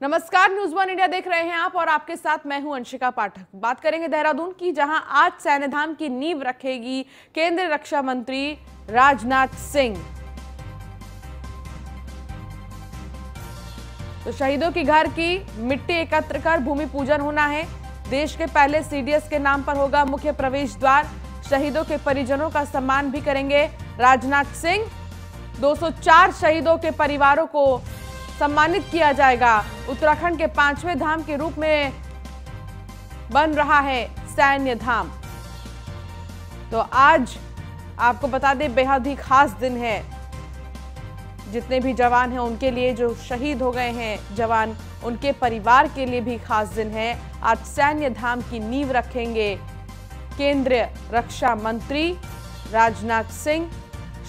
नमस्कार, news one India देख रहे हैं आप और आपके साथ मैं हूं अंशिका पाठक। बात करेंगे देहरादून की, जहां आज सैन्यधाम की नींव रखेगी केंद्रीय रक्षा मंत्री राजनाथ सिंह। तो शहीदों के घर की मिट्टी एकत्र कर भूमि पूजन होना है। देश के पहले सीडीएस के नाम पर होगा मुख्य प्रवेश द्वार। शहीदों के परिजनों का सम्मान भी करेंगे राजनाथ सिंह। 204 शहीदों के परिवारों को सम्मानित किया जाएगा। उत्तराखंड के 5वें धाम के रूप में बन रहा है सैन्य धाम। तो आज आपको बता दें, बेहद ही खास दिन है। जितने भी जवान हैं उनके लिए, जो शहीद हो गए हैं जवान, उनके परिवार के लिए भी खास दिन है। आज सैन्य धाम की नींव रखेंगे केंद्रीय रक्षा मंत्री राजनाथ सिंह।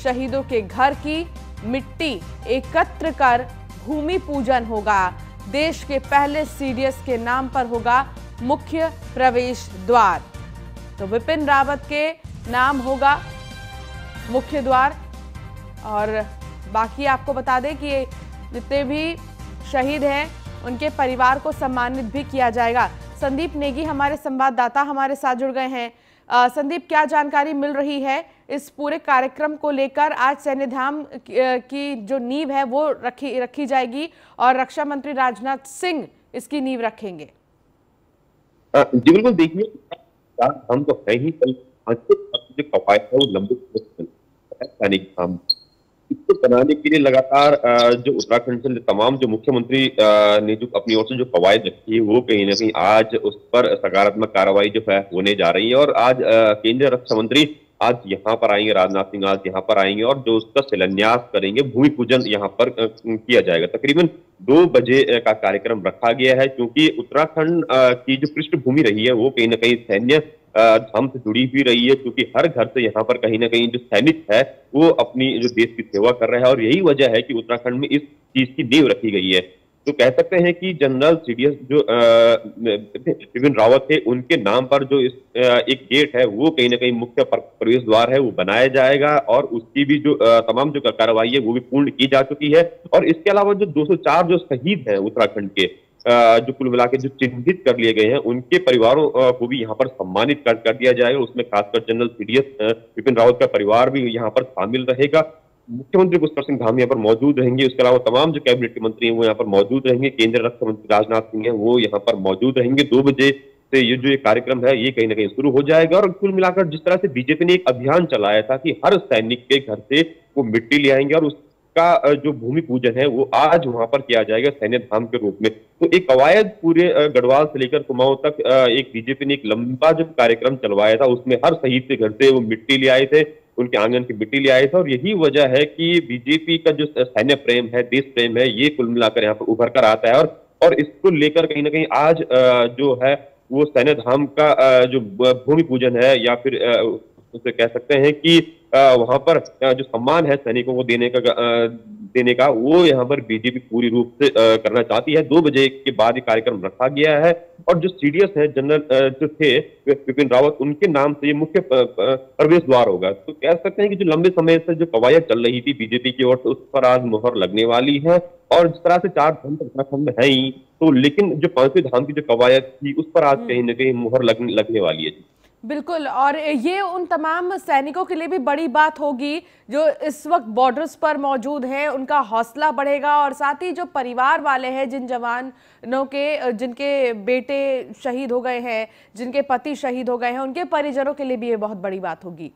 शहीदों के घर की मिट्टी एकत्र कर भूमि पूजन होगा। देश के पहले सीडीएस के नाम पर होगा मुख्य प्रवेश द्वार। तो विपिन रावत के नाम होगा मुख्य द्वार। और बाकी आपको बता दें कि जितने भी शहीद हैं उनके परिवार को सम्मानित भी किया जाएगा। संदीप नेगी हमारे संवाददाता हमारे साथ जुड़ गए हैं। संदीप, क्या जानकारी मिल रही है इस पूरे कार्यक्रम को लेकर? आज सैन्य धाम की जो नींव है वो रखी जाएगी और रक्षा मंत्री राजनाथ सिंह इसकी नींव रखेंगे। जी बिल्कुल, देखिए हम तो है ही, जो कवायद है वो लंबे सैनिक धाम, इसको बनाने के लिए लगातार जो उत्तराखंड से तमाम जो मुख्यमंत्री ने जो अपनी ओर से जो कवायद रखी है, वो कहीं ना कहीं आज उस पर सकारात्मक कार्रवाई जो है होने जा रही है। और आज केंद्रीय रक्षा मंत्री आज यहाँ पर आएंगे, राजनाथ सिंह आज यहाँ पर आएंगे और जो उसका शिलान्यास करेंगे, भूमि पूजन यहाँ पर किया जाएगा। तकरीबन 2 बजे का कार्यक्रम रखा गया है, क्योंकि उत्तराखंड की जो पृष्ठभूमि रही है वो कहीं ना कहीं सैन्य धाम से जुड़ी हुई रही है, क्योंकि हर घर से यहाँ पर कहीं ना कहीं जो सैनिक है वो अपनी जो देश की सेवा कर रहा है। और यही वजह है कि उत्तराखंड में इस चीज की नींव रखी गई है। तो कह सकते हैं कि जनरल सीडीएस जो विपिन रावत है, उनके नाम पर जो एक गेट है वो कहीं ना कहीं मुख्य प्रवेश द्वार है वो बनाया जाएगा। और उसकी भी जो तमाम जो कार्रवाई है वो भी पूर्ण की जा चुकी है। और इसके अलावा जो 204 जो शहीद हैं उत्तराखंड के, जो कुल मिला के जो चिन्हित कर लिए गए हैं, उनके परिवारों को भी यहाँ पर सम्मानित कर दिया जाएगा। उसमें खासकर जनरल सीडीएस विपिन रावत का परिवार भी यहाँ पर शामिल रहेगा। मुख्यमंत्री पुष्कर सिंह धामी यहाँ पर मौजूद रहेंगे। उसके अलावा तमाम जो कैबिनेट के मंत्री हैं वो यहाँ पर मौजूद रहेंगे। केंद्रीय रक्षा मंत्री राजनाथ सिंह हैं वो यहाँ पर मौजूद रहेंगे। 2 बजे से ये जो कार्यक्रम है ये कहीं ना कहीं शुरू हो जाएगा। और कुल मिलाकर जिस तरह से बीजेपी ने एक अभियान चलाया था कि हर सैनिक के घर से वो मिट्टी ले आएंगे और का जो भूमि पूजन है वो आज वहां पर किया जाएगा सैन्य धाम के रूप में। तो एक कवायद पूरे गढ़वाल से लेकर कुमाऊं तक एक बीजेपी ने एक लंबा जो कार्यक्रम चलवाया था, उसमें हर शहीद के घर से वो मिट्टी ले आए थे, उनके आंगन की मिट्टी ले आए थे। और यही वजह है कि बीजेपी का जो सैन्य प्रेम है, देश प्रेम है, ये कुल मिलाकर यहाँ पर उभर कर आता है। और इसको लेकर कहीं ना कहीं आज जो है वो सैन्य धाम का जो भूमि पूजन है, या फिर उसे कह सकते हैं कि वहां पर जो सम्मान है सैनिकों को देने का वो यहाँ पर बीजेपी पूरी रूप से करना चाहती है। 2 बजे के बाद ये कार्यक्रम रखा गया है। और जो सीडीएस है जनरल जो थे विपिन रावत, उनके नाम से ये मुख्य प्रवेश द्वार होगा। तो कह सकते हैं कि जो लंबे समय से जो कवायद चल रही थी बीजेपी की ओर से, उस पर आज मुहर लगने वाली है। और जिस तरह से 4 धाम उत्तराखंड है ही, तो लेकिन जो 5वें धाम की जो कवायद थी उस पर आज कहीं ना कहीं मुहर लगने वाली है। बिल्कुल, और ये उन तमाम सैनिकों के लिए भी बड़ी बात होगी जो इस वक्त बॉर्डर्स पर मौजूद हैं। उनका हौसला बढ़ेगा और साथ ही जो परिवार वाले हैं, जिन जवानों के जिनके बेटे शहीद हो गए हैं, जिनके पति शहीद हो गए हैं, उनके परिजनों के लिए भी ये बहुत बड़ी बात होगी।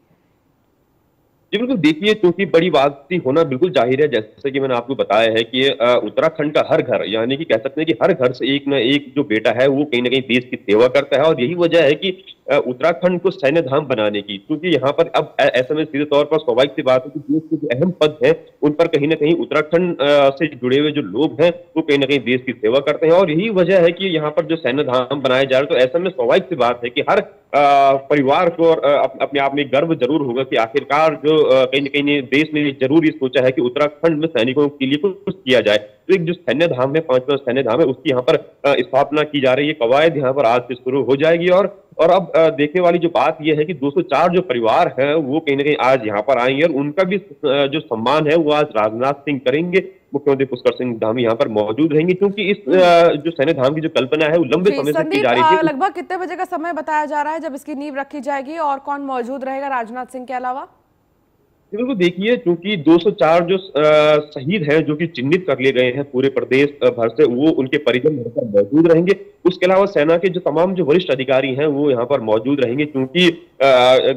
जी बिल्कुल, देखिए क्योंकि बड़ी बात होना बिल्कुल जाहिर है। जैसे कि मैंने आपको बताया है कि उत्तराखंड का हर घर, यानी कि कह सकते हैं कि हर घर से एक न एक जो बेटा है वो कहीं ना कहीं देश की सेवा करता है। और यही वजह है कि उत्तराखंड को सैन्य धाम बनाने की, क्योंकि यहाँ पर अब ऐसे में सीधे तौर पर स्वाभाविक सी बात है कि देश के जो अहम पद है उन पर कहीं ना कहीं उत्तराखंड से जुड़े हुए जो लोग हैं वो कहीं ना कहीं देश की सेवा करते हैं। और यही वजह है कि यहाँ पर जो सैन्य धाम बनाया जा रहा है, तो ऐसे में स्वाभाविक सी बात है कि हर परिवार को और अपने आप में गर्व जरूर होगा कि आखिरकार जो कहीं न कहीं देश ने जरूर ये सोचा है कि उत्तराखंड में सैनिकों के लिए कुछ किया जाए। तो एक जो सैन्य धाम है, 5वां सैन्य धाम है, उसकी यहाँ पर स्थापना की जा रही है। कवायद यहाँ पर आज से शुरू हो जाएगी। और अब देखने वाली जो बात यह है कि 204 जो परिवार है वो कहीं ना कहीं आज यहाँ पर आएंगे और उनका भी जो सम्मान है वो आज राजनाथ सिंह करेंगे। मुख्यमंत्री पुष्कर सिंह धामी यहाँ पर मौजूद रहेंगे, क्योंकि इस जो सैन्य धाम की जो कल्पना है वो लंबे समय से की जा रही थी। लगभग कितने बजे का समय बताया जा रहा है जब इसकी नींव रखी जाएगी और कौन मौजूद रहेगा राजनाथ सिंह के अलावा? बिल्कुल देखिए, क्योंकि 204 जो शहीद हैं जो कि चिन्हित कर लिए गए हैं पूरे प्रदेश भर से, वो उनके परिजन यहाँ पर मौजूद रहेंगे। उसके अलावा सेना के जो तमाम जो वरिष्ठ अधिकारी हैं वो यहाँ पर मौजूद रहेंगे, क्योंकि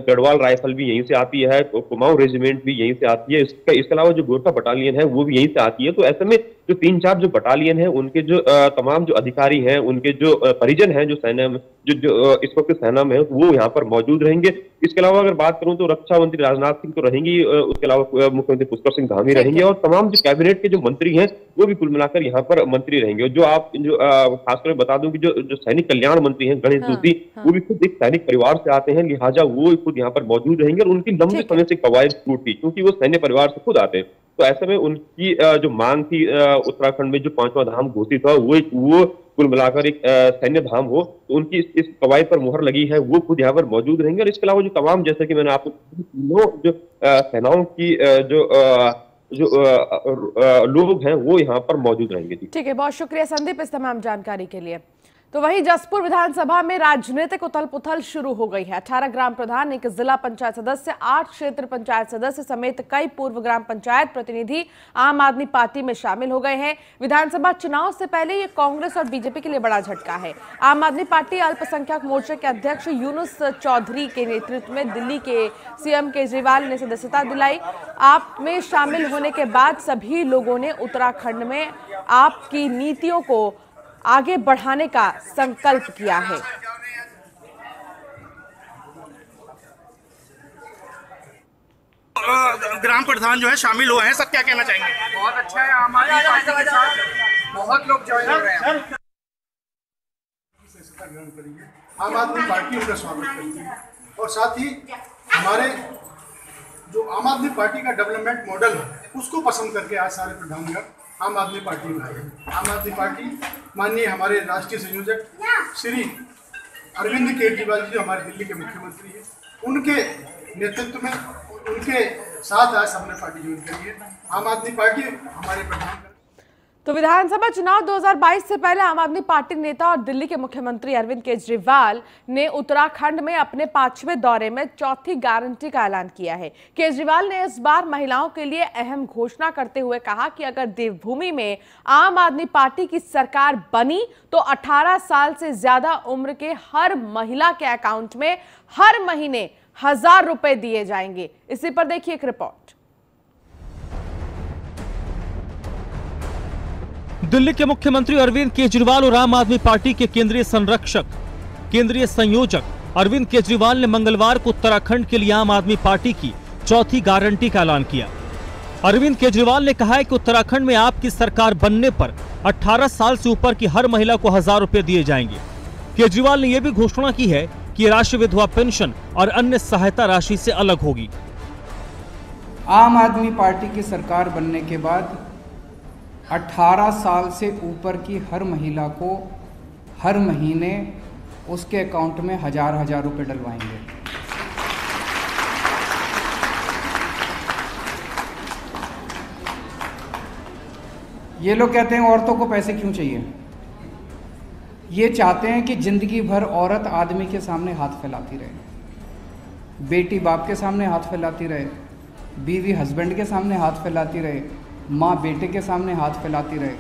गढ़वाल राइफल भी यहीं से आती है, कुमाऊं रेजिमेंट भी यहीं से आती है, इसके अलावा जो गोरखा बटालियन है वो भी यहीं से आती है। तो ऐसे में जो 3-4 जो बटालियन है उनके जो तमाम जो अधिकारी हैं, उनके जो परिजन हैं जो सेना में जो इस वक्त सेना में है वो यहाँ पर मौजूद रहेंगे। इसके अलावा अगर बात करूं तो रक्षा मंत्री राजनाथ सिंह तो रहेंगी, उसके अलावा मुख्यमंत्री पुष्कर सिंह धामी रहेंगे और तमाम जो कैबिनेट के जो मंत्री हैं वो भी कुल मिलाकर यहाँ पर मंत्री रहेंगे। जो आप जो खासकर बता दूं कि जो सैनिक कल्याण मंत्री हैं गणेश जोशी, वो भी खुद एक सैनिक परिवार से आते हैं, लिहाजा वो खुद यहाँ पर मौजूद रहेंगे और उनकी लंबे समय से कवायद टूटी, क्योंकि वो सैन्य परिवार से खुद आते हैं। तो ऐसे में उनकी जो मांग थी उत्तराखंड में जो 5वां धाम घोषित हुआ वो कुल मिलाकर एक सैन्य धाम हो, तो उनकी इस कवायद पर मुहर लगी है, वो खुद यहाँ पर मौजूद रहेंगे। और इसके अलावा जो तमाम, जैसे कि मैंने आपको तीनों जो सेनाओं की जो लोग हैं वो यहाँ पर मौजूद रहेंगे। ठीक है, बहुत शुक्रिया संदीप इस तमाम जानकारी के लिए। तो वहीं जसपुर विधानसभा में राजनीतिक उथल पुथल शुरू हो गई है। 18 ग्राम प्रधान, एक जिला पंचायत सदस्य, 8 क्षेत्र पंचायत सदस्य समेत कई पूर्व ग्राम पंचायत प्रतिनिधि आम आदमी पार्टी में शामिल हो गए हैं। विधानसभा चुनाव से पहले ये कांग्रेस और बीजेपी के लिए बड़ा झटका है। आम आदमी पार्टी अल्पसंख्यक मोर्चे के अध्यक्ष यूनुस चौधरी के नेतृत्व में दिल्ली के सीएम केजरीवाल ने सदस्यता दिलाई। आप में शामिल होने के बाद सभी लोगों ने उत्तराखंड में आपकी नीतियों को आगे बढ़ाने का संकल्प किया है। ग्राम प्रधान जो है शामिल हुए हैं, सब क्या कहना चाहेंगे? बहुत अच्छा है, आम आदमी पार्टी के साथ बहुत लोग ज्वाइन हो रहे हैं। आम आदमी पार्टी उनका स्वागत करती है और साथ ही हमारे जो आम आदमी पार्टी का डेवलपमेंट मॉडल है उसको पसंद करके आज सारे प्रधानगण आम आदमी पार्टी में आए हैं। आम आदमी पार्टी माननीय हमारे राष्ट्रीय संयोजक श्री अरविंद केजरीवाल जी जो हमारे दिल्ली के मुख्यमंत्री हैं, उनके नेतृत्व में उनके साथ आज सबने पार्टी ज्वाइन करी है। आम आदमी पार्टी हमारे प्रधान। तो विधानसभा चुनाव 2022 से पहले आम आदमी पार्टी नेता और दिल्ली के मुख्यमंत्री अरविंद केजरीवाल ने उत्तराखंड में अपने 5वें दौरे में चौथी गारंटी का ऐलान किया है। केजरीवाल ने इस बार महिलाओं के लिए अहम घोषणा करते हुए कहा कि अगर देवभूमि में आम आदमी पार्टी की सरकार बनी तो 18 साल से ज्यादा उम्र के हर महिला के अकाउंट में हर महीने 1000 रुपए दिए जाएंगे। इसी पर देखिए एक रिपोर्ट। दिल्ली के मुख्यमंत्री अरविंद केजरीवाल और आम आदमी पार्टी के केंद्रीय संरक्षक, केंद्रीय संयोजक अरविंद केजरीवाल ने मंगलवार को उत्तराखंड के लिए आम आदमी पार्टी की चौथी गारंटी का ऐलान किया। अरविंद केजरीवाल ने कहा है कि उत्तराखंड में आपकी सरकार बनने पर 18 साल से ऊपर की हर महिला को 1000 रुपए दिए जाएंगे। केजरीवाल ने यह भी घोषणा की है कि राष्ट्रीय विधवा पेंशन और अन्य सहायता राशि से अलग होगी। आम आदमी पार्टी की सरकार बनने के बाद 18 साल से ऊपर की हर महिला को हर महीने उसके अकाउंट में 1000 रुपए डलवाएंगे। ये लोग कहते हैं औरतों को पैसे क्यों चाहिए? ये चाहते हैं कि जिंदगी भर औरत आदमी के सामने हाथ फैलाती रहे, बेटी बाप के सामने हाथ फैलाती रहे, बीवी हस्बैंड के सामने हाथ फैलाती रहे, माँ बेटे के सामने हाथ फैलाती रहे।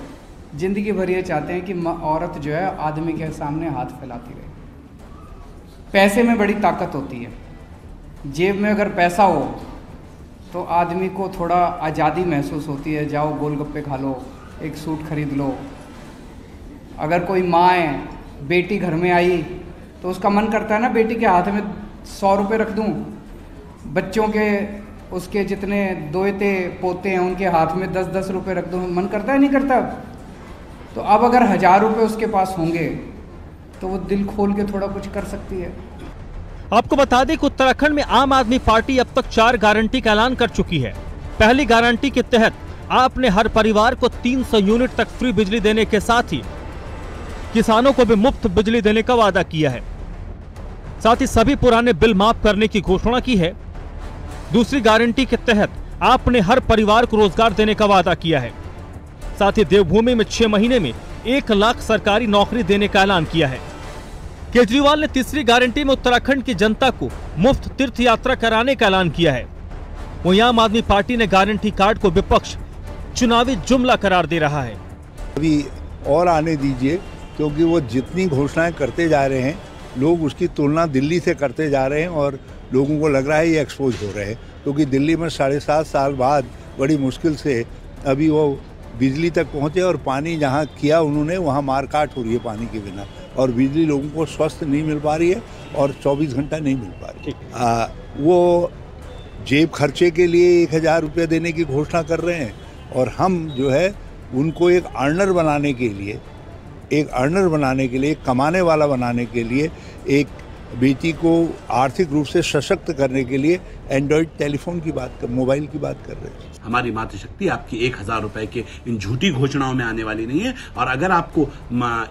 जिंदगी भर ये चाहते हैं कि औरत जो है आदमी के सामने हाथ फैलाती रहे। पैसे में बड़ी ताकत होती है। जेब में अगर पैसा हो तो आदमी को थोड़ा आज़ादी महसूस होती है। जाओ गोलगप्पे खा लो, एक सूट खरीद लो। अगर कोई माँ है, बेटी घर में आई तो उसका मन करता है ना बेटी के हाथ में 100 रुपये रख दूँ। बच्चों के उसके जितने दोते पोते हैं उनके हाथ में 10-10 रुपये रख दो, मन करता है नहीं करता? तो अब अगर 1000 रुपये उसके पास होंगे तो वो दिल खोल के थोड़ा कुछ कर सकती है। आपको बता दें कि उत्तराखंड में आम आदमी पार्टी अब तक 4 गारंटी का ऐलान कर चुकी है। पहली गारंटी के तहत आपने हर परिवार को 300 यूनिट तक फ्री बिजली देने के साथ ही किसानों को भी मुफ्त बिजली देने का वादा किया है। साथ ही सभी पुराने बिल माफ करने की घोषणा की है। दूसरी गारंटी के तहत आपने हर परिवार को रोजगार देने का वादा किया है। साथ ही देवभूमि में 6 महीने में 1 लाख सरकारी नौकरी देने का ऐलान किया है। केजरीवाल ने तीसरी गारंटी में उत्तराखंड की जनता को मुफ्त तीर्थ यात्रा कराने का ऐलान किया है। वहीं आम आदमी पार्टी ने गारंटी कार्ड को विपक्ष चुनावी जुमला करार दे रहा है। अभी और आने दीजिए, क्योंकि वो जितनी घोषणाएं करते जा रहे हैं लोग उसकी तुलना दिल्ली से करते जा रहे हैं और लोगों को लग रहा है ये एक्सपोज हो रहे हैं, क्योंकि दिल्ली में 7.5 साल बाद बड़ी मुश्किल से अभी वो बिजली तक पहुंचे और पानी जहां किया उन्होंने वहां मारकाट हो रही है पानी के बिना, और बिजली लोगों को स्वस्थ नहीं मिल पा रही है और 24 घंटा नहीं मिल पा रही है। वो जेब खर्चे के लिए 1000 रुपये देने की घोषणा कर रहे हैं और हम जो है उनको एक अर्नर बनाने के लिए, एक कमाने वाला बनाने के लिए, एक बेटी को आर्थिक रूप से सशक्त करने के लिए एंड्रॉइड टेलीफोन की बात मोबाइल की बात कर रहे हैं। हमारी मातृशक्ति आपकी 1000 रुपए के इन झूठी घोषणाओं में आने वाली नहीं है। और अगर आपको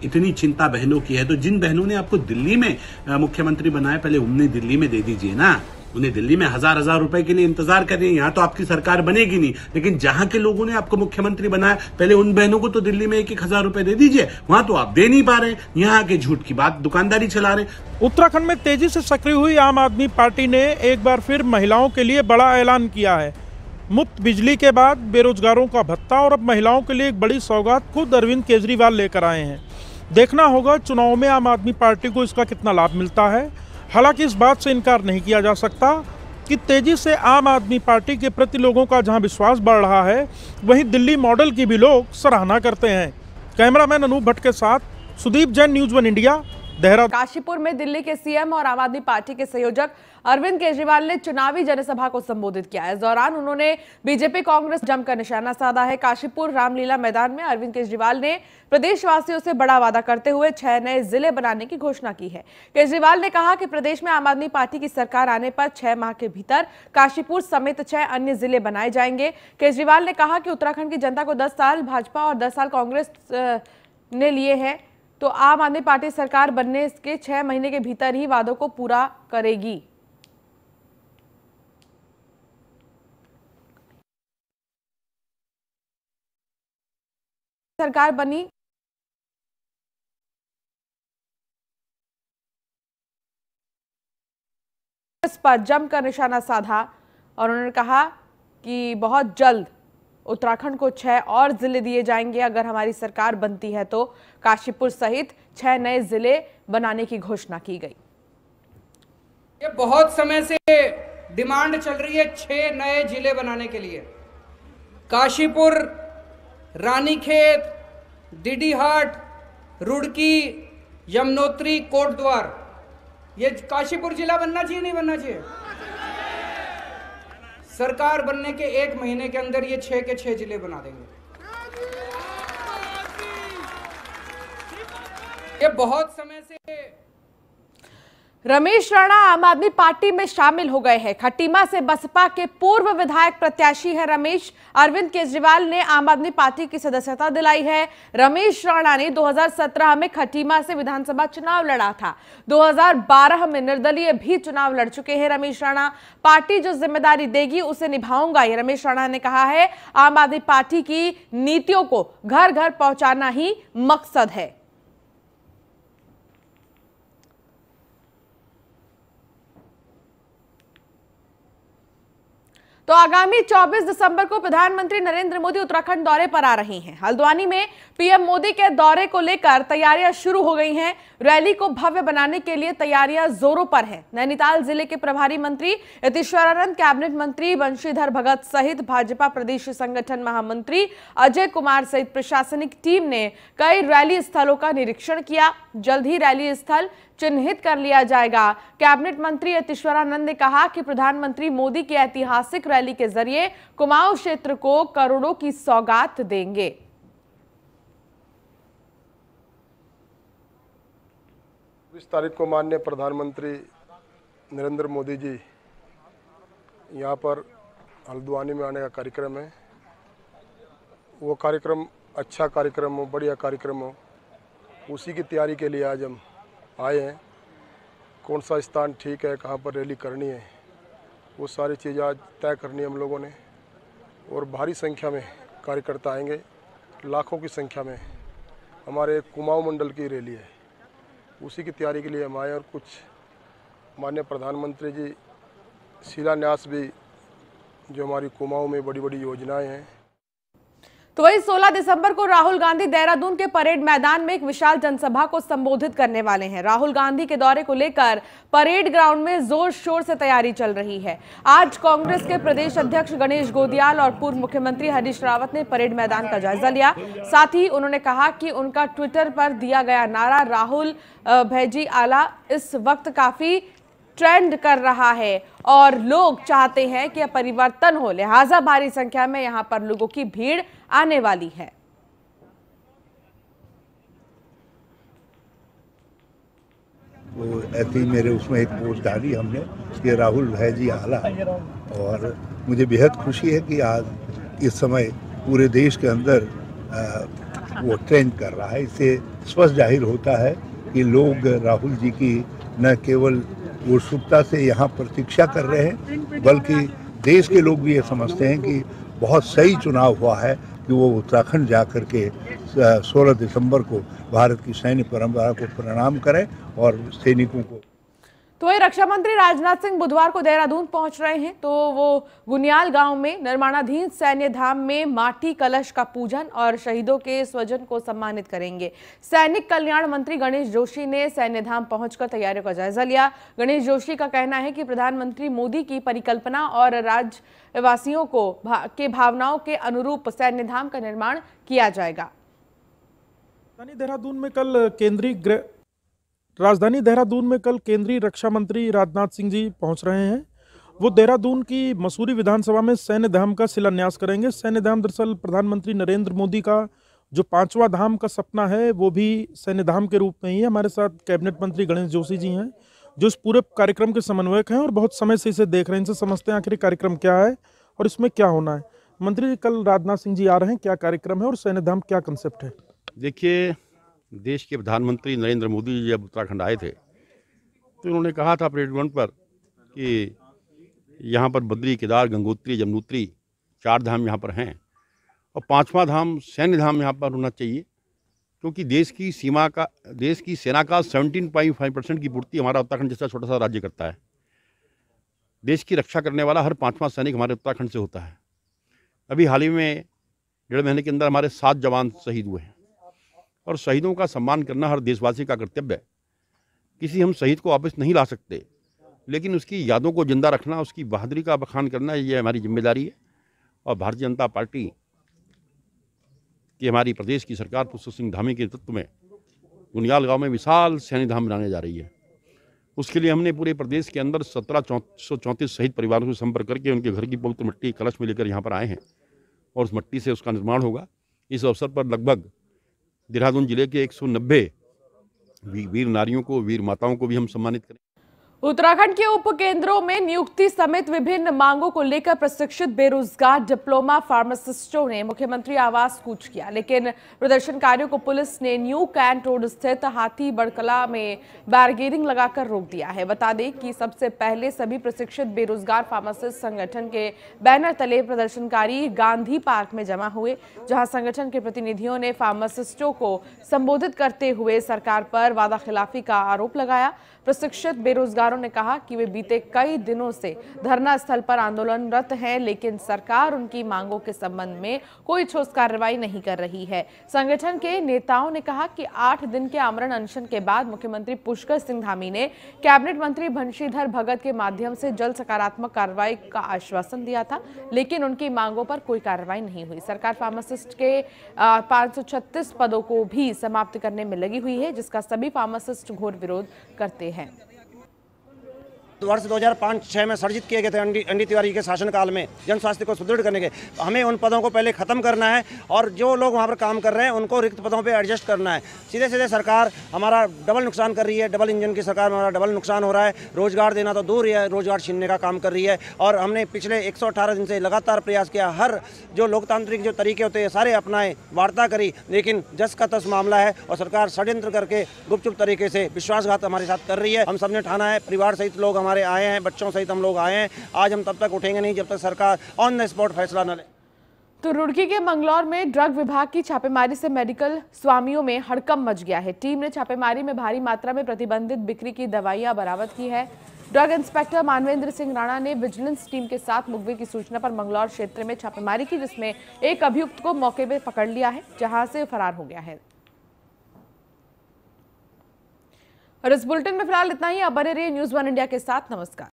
इतनी चिंता बहनों की है तो जिन बहनों ने आपको दिल्ली में मुख्यमंत्री बनाया, पहले उन्हें दिल्ली में दे दीजिए ना। उन्हें दिल्ली में 1000 रुपए के लिए इंतजार कर रही है। यहाँ तो आपकी सरकार बनेगी नहीं, लेकिन जहां के लोगों ने आपको मुख्यमंत्री बनाया, पहले उन बहनों को तो दिल्ली में 1,000 रुपए दे दीजिए। वहां तो आप दे नहीं पा रहे, यहाँ के झूठ की बात दुकानदारी चला रहे। उत्तराखंड में तेजी से सक्रिय हुई आम आदमी पार्टी ने एक बार फिर महिलाओं के लिए बड़ा ऐलान किया है। मुफ्त बिजली के बाद बेरोजगारों का भत्ता और अब महिलाओं के लिए एक बड़ी सौगात खुद अरविंद केजरीवाल लेकर आए हैं। देखना होगा चुनाव में आम आदमी पार्टी को इसका कितना लाभ मिलता है। हालांकि इस बात से इनकार नहीं किया जा सकता कि तेजी से आम आदमी पार्टी के प्रति लोगों का जहां विश्वास बढ़ रहा है, वहीं दिल्ली मॉडल की भी लोग सराहना करते हैं। कैमरामैन अनूप भट्ट के साथ सुदीप जैन, न्यूज़ 1 इंडिया, देहरादून। काशीपुर में दिल्ली के सीएम और आम आदमी पार्टी के संयोजक अरविंद केजरीवाल ने चुनावी जनसभा को संबोधित किया। इस दौरान उन्होंने बीजेपी कांग्रेस जमकर निशाना साधा है। काशीपुर रामलीला मैदान में अरविंद केजरीवाल ने प्रदेशवासियों से बड़ा वादा करते हुए 6 नए जिले बनाने की घोषणा की है। केजरीवाल ने कहा कि प्रदेश में आम आदमी पार्टी की सरकार आने पर 6 माह के भीतर काशीपुर समेत 6 अन्य जिले बनाए जाएंगे। केजरीवाल ने कहा कि उत्तराखंड की जनता को 10 साल भाजपा और 10 साल कांग्रेस ने लिए हैं, तो आम आदमी पार्टी सरकार बनने के 6 महीने के भीतर ही वादों को पूरा करेगी। सरकार बनी इस पर जमकर निशाना साधा और उन्होंने कहा कि बहुत जल्द उत्तराखंड को 6 और जिले दिए जाएंगे। अगर हमारी सरकार बनती है तो काशीपुर सहित 6 नए जिले बनाने की घोषणा की गई। ये बहुत समय से डिमांड चल रही है 6 नए जिले बनाने के लिए। काशीपुर, रानीखेत, डीडीहाट, रुड़की, यमुनोत्री, कोटद्वार, ये काशीपुर जिला बनना चाहिए नहीं बनना चाहिए? सरकार बनने के 1 महीने के अंदर ये 6 के 6 जिले बना देंगे। ये बहुत समय से रमेश राणा आम आदमी पार्टी में शामिल हो गए हैं। खटीमा से बसपा के पूर्व विधायक प्रत्याशी है रमेश। अरविंद केजरीवाल ने आम आदमी पार्टी की सदस्यता दिलाई है। रमेश राणा ने 2017 में खटीमा से विधानसभा चुनाव लड़ा था। 2012 में निर्दलीय भी चुनाव लड़ चुके हैं रमेश राणा। पार्टी जो जिम्मेदारी देगी उसे निभाऊंगा, ये रमेश राणा ने कहा है। आम आदमी पार्टी की नीतियों को घर घर पहुंचाना ही मकसद है। तो आगामी 24 दिसंबर को प्रधानमंत्री नरेंद्र मोदी उत्तराखंड दौरे पर आ रहे हैं। हल्द्वानी में पीएम मोदी के दौरे को लेकर तैयारियां शुरू हो गई हैं। रैली को भव्य बनाने के लिए तैयारियां जोरों पर हैं। नैनीताल जिले के प्रभारी मंत्री यतीश्वरानंद, कैबिनेट मंत्री बंशीधर भगत सहित भाजपा प्रदेश संगठन महामंत्री अजय कुमार सहित प्रशासनिक टीम ने कई रैली स्थलों का निरीक्षण किया। जल्द ही रैली स्थल चिन्हित कर लिया जाएगा। कैबिनेट मंत्री यतीश्वरानंद ने कहा कि प्रधानमंत्री मोदी की ऐतिहासिक रैली के जरिए कुमाऊं क्षेत्र को करोड़ों की सौगात देंगे। 20 तारीख को माननीय प्रधानमंत्री नरेंद्र मोदी जी यहाँ पर हल्द्वानी में आने का कार्यक्रम है। वो कार्यक्रम अच्छा कार्यक्रम हो, बढ़िया कार्यक्रम हो, उसी की तैयारी के लिए आज हम आए हैं। कौन सा स्थान ठीक है, कहाँ पर रैली करनी है, वो सारी चीज़ें आज तय करनी है हम लोगों ने। और भारी संख्या में कार्यकर्ता आएंगे, लाखों की संख्या में। हमारे कुमाऊं मंडल की रैली है, उसी की तैयारी के लिए हम आए। और कुछ माननीय प्रधानमंत्री जी शिलान्यास भी, जो हमारी कुमाऊं में बड़ी बड़ी योजनाएं हैं। तो वही 16 दिसंबर को राहुल गांधी देहरादून के परेड मैदान में एक विशाल जनसभा को संबोधित करने वाले हैं। राहुल गांधी के दौरे को लेकर परेड ग्राउंड में जोर शोर से तैयारी चल रही है। आज कांग्रेस के प्रदेश अध्यक्ष गणेश गोदियाल और पूर्व मुख्यमंत्री हरीश रावत ने परेड मैदान का जायजा लिया। साथ ही उन्होंने कहा कि उनका ट्विटर पर दिया गया नारा राहुल भैजी आला इस वक्त काफी ट्रेंड कर रहा है और लोग चाहते हैं कि परिवर्तन हो, लिहाजा भारी संख्या में यहां पर लोगों की भीड़ आने वाली है। वो ऐसे ही मेरे उसमें एक पोस्ट डाली हमने कि राहुल भैजी आला, और मुझे बेहद खुशी है कि आज इस समय पूरे देश के अंदर वो ट्रेंड कर रहा है। इससे स्पष्ट जाहिर होता है कि लोग राहुल जी की न केवल उत्सुकता से यहाँ प्रतीक्षा कर रहे हैं, बल्कि देश के लोग भी ये समझते हैं कि बहुत सही चुनाव हुआ है कि वो उत्तराखंड जाकर के 16 दिसंबर को भारत की सैन्य परंपरा को प्रणाम करें और सैनिकों को। तो वही रक्षा मंत्री राजनाथ सिंह बुधवार को देहरादून पहुंच रहे हैं। तो वो गुनियाल गांव में निर्माणाधीन सैन्य धाम में माटी कलश का पूजन और शहीदों के स्वजन को सम्मानित करेंगे। सैनिक कल्याण मंत्री गणेश जोशी ने सैन्य धाम पहुंचकर तैयारियों का जायजा लिया। गणेश जोशी का कहना है कि प्रधानमंत्री मोदी की परिकल्पना और राज्यवासियों के भावनाओं के अनुरूप सैन्य धाम का निर्माण किया जाएगा। राजधानी देहरादून में कल केंद्रीय रक्षा मंत्री राजनाथ सिंह जी पहुंच रहे हैं। वो देहरादून की मसूरी विधानसभा में सैन्य धाम का शिलान्यास करेंगे। सैन्य धाम दरअसल प्रधानमंत्री नरेंद्र मोदी का जो 5वां धाम का सपना है, वो भी सैन्य धाम के रूप में ही है। हमारे साथ कैबिनेट मंत्री गणेश जोशी जी हैं, जो इस पूरे कार्यक्रम के समन्वयक हैं और बहुत समय से इसे देख रहे हैं। इनसे समझते हैं आखिर कार्यक्रम क्या है और इसमें क्या होना है। मंत्री जी, कल राजनाथ सिंह जी आ रहे हैं, क्या कार्यक्रम है और सैन्य धाम क्या कंसेप्ट है? देखिए, देश के प्रधानमंत्री नरेंद्र मोदी जी जब उत्तराखंड आए थे तो उन्होंने कहा था परेड ग्राउंड पर कि यहाँ पर बद्री, केदार, गंगोत्री, यमुनोत्री 4 धाम यहाँ पर हैं और 5वां धाम सैन्य धाम यहाँ पर होना चाहिए, क्योंकि देश की सेना का 17.5% की पूर्ति हमारा उत्तराखंड जैसा छोटा सा राज्य करता है। देश की रक्षा करने वाला हर 5वां सैनिक हमारे उत्तराखंड से होता है। अभी हाल ही में 1.5 महीने के अंदर हमारे 7 जवान शहीद हुए हैं और शहीदों का सम्मान करना हर देशवासी का कर्तव्य है। किसी हम शहीद को वापस नहीं ला सकते, लेकिन उसकी यादों को जिंदा रखना, उसकी बहादुरी का बखान करना, ये हमारी जिम्मेदारी है। और भारतीय जनता पार्टी की हमारी प्रदेश की सरकार पुष्कर सिंह धामी के नेतृत्व में गुनियाल गांव में विशाल सैन्य धाम बनाने जा रही है। उसके लिए हमने पूरे प्रदेश के अंदर 1734 शहीद परिवारों से संपर्क करके उनके घर की पवित्र मिट्टी कलश में लेकर यहाँ पर आए हैं और उस मिट्टी से उसका निर्माण होगा। इस अवसर पर लगभग देहरादून जिले के 190 वीर नारियों को, वीर माताओं को भी हम सम्मानित करें। उत्तराखंड के उप केंद्रों में नियुक्ति समेत विभिन्न मांगों को लेकर प्रशिक्षित बेरोजगार डिप्लोमा फार्मासिस्टों ने मुख्यमंत्री आवास कूच किया, लेकिन प्रदर्शनकारियों को पुलिस ने न्यू कैंट रोड स्थित हाथी बड़कला में बैरिकेडिंग लगाकर रोक दिया है। बता दें कि सबसे पहले सभी प्रशिक्षित बेरोजगार फार्मासिस्ट संगठन के बैनर तले प्रदर्शनकारी गांधी पार्क में जमा हुए, जहां संगठन के प्रतिनिधियों ने फार्मासिस्टों को संबोधित करते हुए सरकार पर वादाखिलाफी का आरोप लगाया। प्रशिक्षित बेरोजगारों ने कहा कि वे बीते कई दिनों से धरना स्थल पर आंदोलनरत हैं, लेकिन सरकार उनकी मांगों के संबंध में कोई ठोस कार्रवाई नहीं कर रही है। संगठन के नेताओं ने कहा कि 8 दिन के आमरण अनशन के बाद मुख्यमंत्री पुष्कर सिंह धामी ने कैबिनेट मंत्री बंशीधर भगत के माध्यम से जल्द सकारात्मक कार्रवाई का आश्वासन दिया था, लेकिन उनकी मांगों पर कोई कार्रवाई नहीं हुई। सरकार फार्मासिस्ट के 536 पदों को भी समाप्त करने में लगी हुई है, जिसका सभी फार्मासिस्ट घोर विरोध करते हैं। वर्ष 2005-6 में सर्जित किए गए थे एनडी तिवारी के शासनकाल में जन स्वास्थ्य को सुदृढ़ करने के, हमें उन पदों को पहले खत्म करना है और जो लोग वहाँ पर काम कर रहे हैं उनको रिक्त पदों पे एडजस्ट करना है। सीधे सीधे सरकार हमारा डबल नुकसान कर रही है, डबल इंजन की सरकार में हमारा डबल नुकसान हो रहा है। रोजगार देना तो दूर ही है, रोजगार छीनने का काम कर रही है। और हमने पिछले 118 दिन से लगातार प्रयास किया, हर जो लोकतांत्रिक जो तरीके होते हैं सारे अपनाए, वार्ता करी, लेकिन जस का तस मामला है और सरकार षड्यंत्र करके गुपचुप तरीके से विश्वासघात हमारे साथ कर रही है। हम सबने ठाना है, परिवार सहित लोग हमारे आए हैं, बच्चों सहित हम लोग आए हैं। आज हम तब तक उठेंगे नहीं जब तक सरकार ऑन द स्पॉट फैसला न ले। तो रुड़की के मंगलौर में ड्रग विभाग की छापेमारी से मेडिकल स्वामियों में हड़कंप मच गया है। टीम ने छापेमारी में भारी मात्रा में प्रतिबंधित बिक्री की दवाइयां बरामद की है। ड्रग इंस्पेक्टर मानवेंद्र सिंह राणा ने विजिलेंस टीम के साथ मुखबिर की सूचना पर मंगलौर क्षेत्र में छापेमारी की, जिसमें एक अभियुक्त को मौके पर पकड़ लिया है, जहां से फरार हो गया है। और इस बुलेटिन में फिलहाल इतना ही। अब बने रहिए न्यूज़ 1 इंडिया के साथ। नमस्कार।